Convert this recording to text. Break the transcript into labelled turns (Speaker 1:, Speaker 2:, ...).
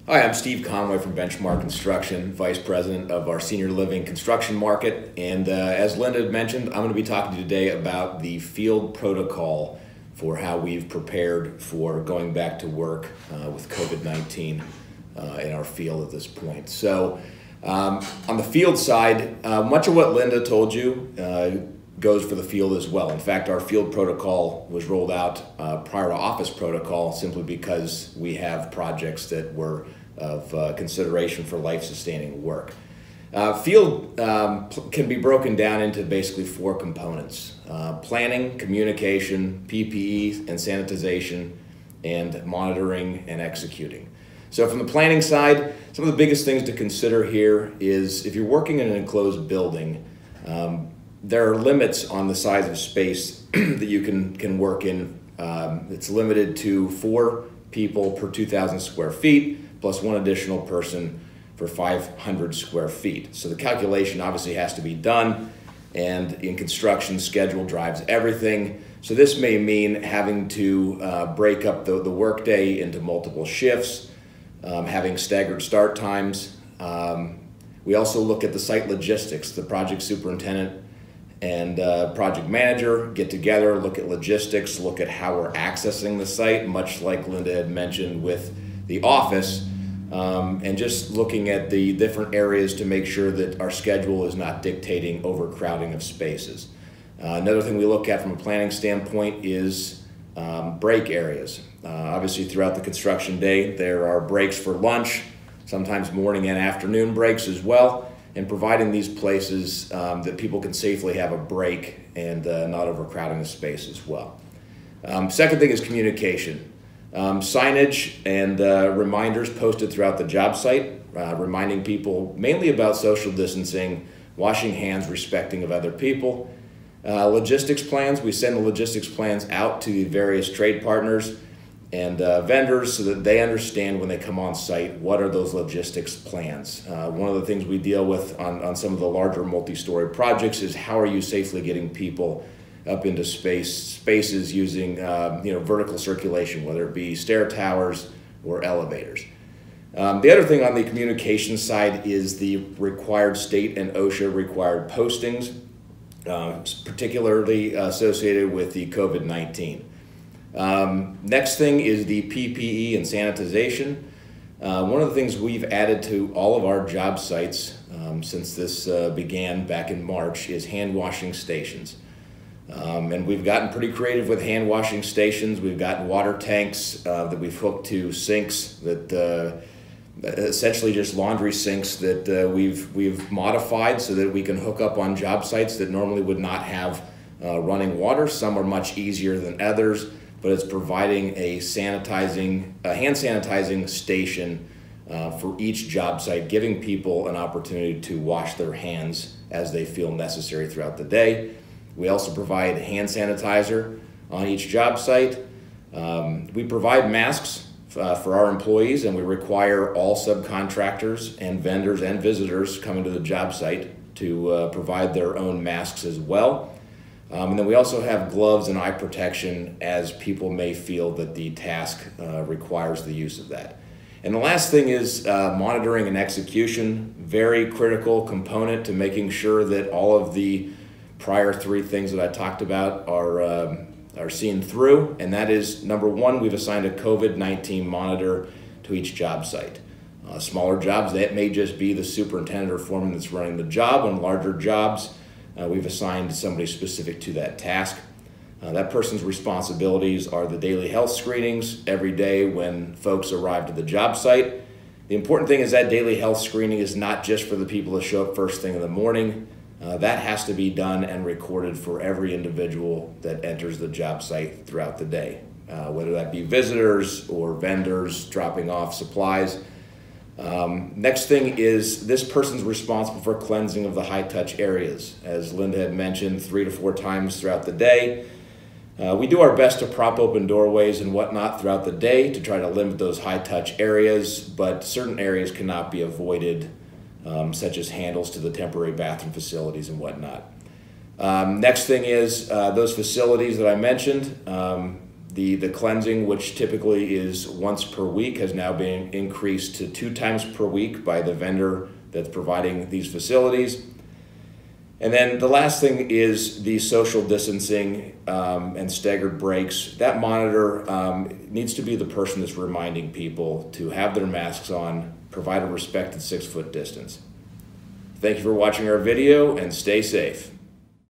Speaker 1: Hi, I'm Steve Conway from Benchmark Construction, Vice President of our Senior Living Construction Market. And as Linda had mentioned, I'm going to be talking to you today about the field protocol for how we've prepared for going back to work with COVID-19 in our field at this point. So on the field side, much of what Linda told you goes for the field as well. In fact, our field protocol was rolled out prior to office protocol simply because we have projects that were of consideration for life-sustaining work. Field can be broken down into basically four components: planning, communication, PPE and sanitization, and monitoring and executing. So from the planning side, some of the biggest things to consider here is if you're working in an enclosed building, there are limits on the size of space that you can work in. It's limited to 4 people per 2,000 square feet, plus 1 additional person for 500 square feet. So the calculation obviously has to be done, and in construction, schedule drives everything. So this may mean having to break up the workday into multiple shifts, having staggered start times. We also look at the site logistics. The project superintendent and project manager get together, look at logistics, look at how we're accessing the site, much like Linda had mentioned with the office, and just looking at the different areas to make sure that our schedule is not dictating overcrowding of spaces. Another thing we look at from a planning standpoint is break areas. Obviously throughout the construction day there are breaks for lunch, sometimes morning and afternoon breaks as well, and providing these places that people can safely have a break and not overcrowding the space as well. Second thing is communication. Signage and reminders posted throughout the job site, reminding people mainly about social distancing, washing hands, respecting of other people. Logistics plans, we send the logistics plans out to the various trade partners and vendors so that they understand when they come on site what are those logistics plans. One of the things we deal with on some of the larger multi-story projects is how are you safely getting people up into spaces using vertical circulation, whether it be stair towers or elevators. The other thing on the communication side is the required state and OSHA required postings, particularly associated with the COVID-19. Next thing is the PPE and sanitization. One of the things we've added to all of our job sites since this began back in March is hand washing stations. And we've gotten pretty creative with hand washing stations. We've gotten water tanks that we've hooked to sinks that essentially just laundry sinks that we've modified so that we can hook up on job sites that normally would not have running water. Some are much easier than others, but it's providing a hand sanitizing station for each job site, giving people an opportunity to wash their hands as they feel necessary throughout the day. We also provide hand sanitizer on each job site. We provide masks for our employees, and we require all subcontractors and vendors and visitors coming to the job site to provide their own masks as well. And then we also have gloves and eye protection as people may feel that the task requires the use of that. And the last thing is monitoring and execution, very critical component to making sure that all of the prior 3 things that I talked about are seen through, and that is, number 1, we've assigned a COVID-19 monitor to each job site. Smaller jobs, that may just be the superintendent or foreman that's running the job. On larger jobs, we've assigned somebody specific to that task. That person's responsibilities are the daily health screenings every day when folks arrive to the job site. The important thing is that daily health screening is not just for the people that show up first thing in the morning. That has to be done and recorded for every individual that enters the job site throughout the day, whether that be visitors or vendors dropping off supplies. Next thing is this person's responsible for cleansing of the high-touch areas. As Linda had mentioned, 3 to 4 times throughout the day. We do our best to prop open doorways and whatnot throughout the day to try to limit those high-touch areas, but certain areas cannot be avoided, such as handles to the temporary bathroom facilities and whatnot. Next thing is those facilities that I mentioned. The cleansing, which typically is once per week, has now been increased to 2 times per week by the vendor that's providing these facilities. And then the last thing is the social distancing and staggered breaks. That monitor needs to be the person that's reminding people to have their masks on, provide a respected 6-foot distance. Thank you for watching our video, and stay safe.